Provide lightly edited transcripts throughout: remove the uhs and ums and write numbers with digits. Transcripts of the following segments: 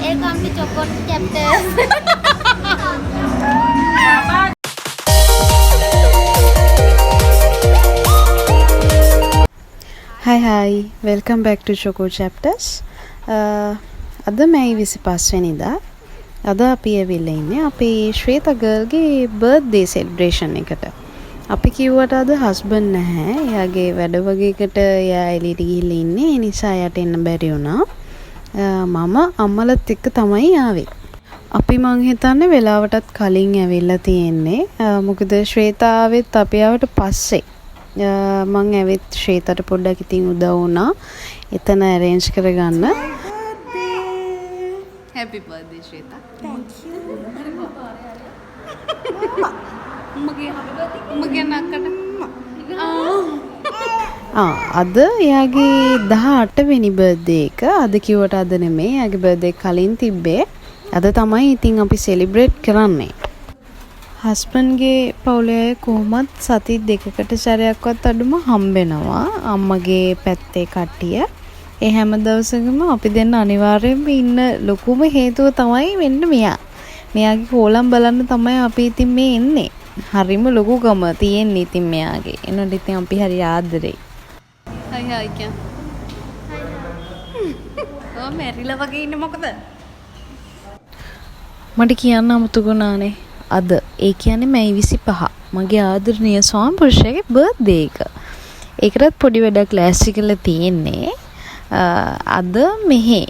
Welcome to Choco Chapters. Hi, welcome back to Choco Chapters. අද මැයි 25 වෙනිදා අද අපි ඇවිල්ලා ඉන්නේ අපේ ශ්වේත ගර්ල්ගේ බර්ත්ඩේ සෙලිබ්‍රේෂන් එකට. අපි කිව්වට අද හස්බන්ඩ් නැහැ. එයාගේ වැඩ වගේකට එයා එළියට ගිහිල්ලා ඉන්නේ. ඒ නිසා එයාට එන්න බැරි වුණා. මම අම්මලත් එක්ක තමයි ආවේ. අපි මං හිතන්නේ වෙලාවටත් කලින් ඇවිල්ලා තියෙන්නේ. මොකද ශ්වේතාවෙත් අපි ආවට පස්සේ මං ඇවිත් ශ්වේතට පොඩ්ඩක් ඉතින් උදව් වුණා. එතන arrange කරගන්න. Happy birthday Shweta. Thank you. අද එයාගේ 18 වෙනි බර්ත්ඩේ එක. අද කිව්වට අද නෙමෙයි. එයාගේ බර්ත්ඩේ කලින් තිබ්බේ. අද තමයි ඉතින් අපි සෙලිබ්‍රේට් කරන්නේ. හස්බන්ඩ්ගේ පවුලේ කොහොමත් සති දෙකකට සැරයක්වත් අඩුම හම්බෙනවා අම්මගේ පැත්තේ කට්ටිය. ඒ හැම දවසකම අපි දෙන්න අනිවාර්යයෙන්ම ඉන්න ලොකුම හේතුව තමයි වෙන්න මෙයා. මෙයාගේ කෝලම් බලන්න තමයි අපි ඉතින් මේ එන්නේ. හරිම ලොකුකම තියෙන්නේ ඉතින් මෙයාගේ. එනකොට ඉතින් අපි හරි ආදරෙයි. හයි කියන්. ඔය මෙරිලා වගේ ඉන්නේ මොකද? මට කියන්න අමුතුකුණානේ. අද ඒ කියන්නේ මැයි 25 මගේ ආදරණීය ස්වාමි පුරුෂයාගේ බර්ත්ඩේ එක. ඒකටත් පොඩි වැඩක් ලෑස්ති කරලා තියෙන්නේ. අද මෙහි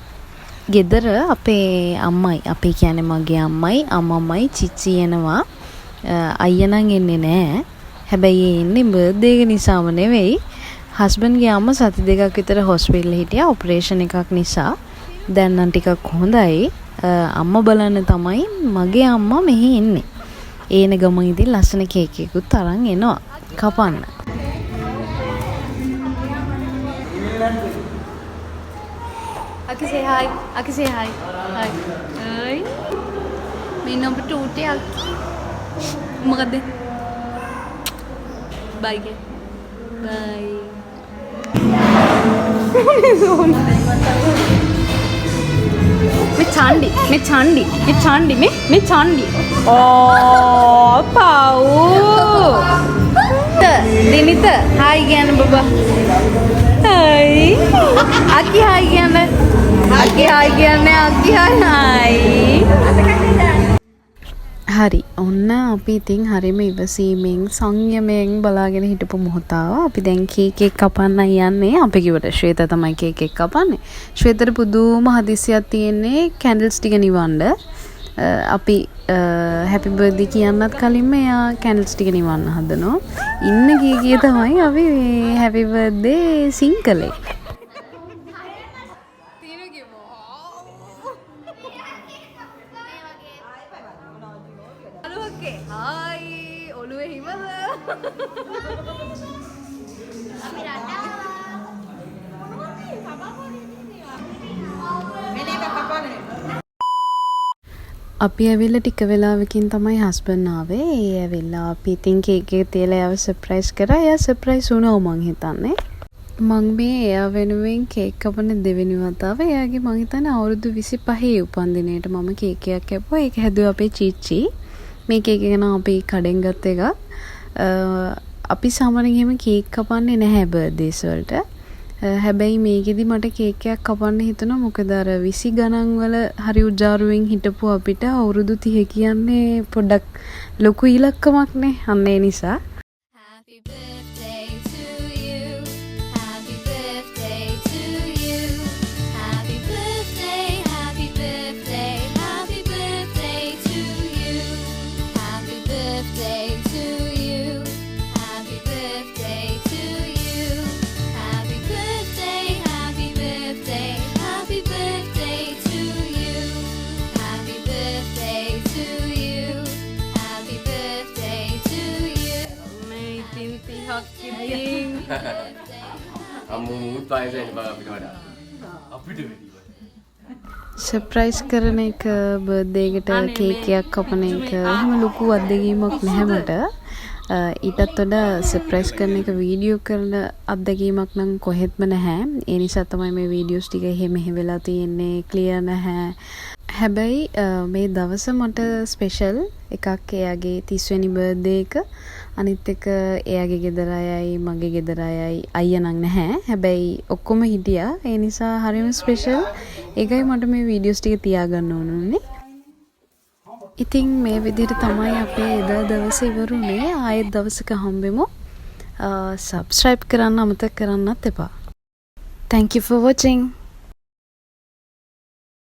ගෙදර අපේ අම්මයි අපි කියන්නේ මගේ අම්මයි අම්මමයි චිච්චි එනවා. අයියා නම් එන්නේ නැහැ. හැබැයි ඒ එන්නේ බර්ත්ඩේ එක නිසාම නෙවෙයි. හස්බන්ඩ්ගේ අම්මා සති දෙකක් විතර හොස්පිටල් හිටියා ඔපරේෂන් එකක් නිසා. දැන් නම් ටිකක් හොඳයි. අම්මා බලන්න තමයි මගේ අම්මා මෙහි එන්නේ. ඒන ගමන් ඉතින් ලස්සන කේක් එකකුත් අරන් එනවා කපන්න. Aki say hi. Aki say hi. Hi. Hi. මේ නම්බර් 2 ට Aki. මොකද? Bye ගේ. Bye. මේ චාන්ඩි මේ චාන්ඩි. ඕ පව්. දිනිත hi කියන බබා. hi. Aki hi කියන. Aki hi කියන්නේ Aki hi. හරි ඔන්න අපි ඉතින් හරිම ඉවසීමෙන් සංයමයෙන් බලාගෙන හිටපු මොහොතාව. අපි දැන් කේක් එක කපන්න යන්නේ. අපි කිව්වට ශ්වේත තමයි කේක් එක කපන්නේ. ශ්වේතට පුදුම හදිසියක් තියෙන්නේ කැන්ඩල්ස් ටික නිවන්න. අපි හැපි බර්ත්ඩේ කියන්නත් කලින්ම එයා කැන්ඩල්ස් ටික නිවන්න හදනවා. ඉන්න ගිය තමයි අපි හැපි බර්ත්ඩේ සිං කළේ. අපි ඇවිල්ලා ටික වෙලාවකින් තමයි හස්බන්ඩ් ආවේ. ඒ ඇවිල්ලා අපි ඉතින් කේක් එක තියලා එයාව සර්ප්‍රයිස් කරා. එයා සර්ප්‍රයිස් වුණා මං හිතන්නේ. මං මේ එයා වෙනුවෙන් කේක් කපන දෙවෙනි වතාව. එයාගේ මං හිතන්නේ අවුරුදු 25 උපන්දිනේට මම කේක් එකක් කැපුවා. ඒක හැදුවා අපේ චීචි. මේ කේක් එක නම් අපි කඩෙන් ගත්ත එකක්. අපි සාමාන්‍යයෙන් එහෙම කේක් කපන්නේ නැහැ බර්ත්ඩේස් වලට. හැබැයි මේකෙදි මට කේක් එකක් කපන්න හිතුණා. මොකද අර 20 ගණන් වල හරි උජාරුවෙන් හිටපු අපිට අවුරුදු 30 කියන්නේ පොඩ්ඩක් ලොකු ඉලක්කමක් නේ. අන්න ඒ නිසා Happy birthday to you. Happy birthday to you. Happy birthday, happy birthday, happy birthday to you. Happy birthday to you. Happy birthday to you. Happy birthday, happy birthday, happy birthday to you. Happy birthday to you. Happy birthday to you. මේ තින්ති හක්කින් අම්මු උත්සාහයෙන් බා අපිට වඩා අපිට වැඩි surprise කරන එක birthday එකට cake එකක් කපන එක එහෙම ලොකු අත්දැකීමක් නැහැ මට. ඊටත් වඩා සර්ප්‍රයිස් කරන එක වීඩියෝ කරන අත්දැකීමක් නම් කොහෙත්ම නැහැ. ඒ නිසා තමයි මේ වීඩියෝස් ටික එහෙම වෙලා තියෙන්නේ. ක්ලියර් නැහැ. හැබැයි මේ දවස මට ස්පෙෂල් එකක් එයාගේ 30 වෙනි බර්ත්ඩේ එක. අනිත් එක එයාගේ ගෙදර අයයි මගේ ගෙදර අයයි අයියා නම් නැහැ. හැබැයි ඔක්කොම හිටියා. ඒ නිසා හරිම ස්පෙෂල්. ඒකයි මට මේ වීඩියෝස් ටික තියාගන්න ඕනුනේ. ඉතින් මේ විදිහට තමයි අපේ එදා දවස ඉවරුනේ. ආයෙත් දවසක හම්බෙමු. subscribe කරන්න අමතක කරන්නත් එපා. Thank you for watching.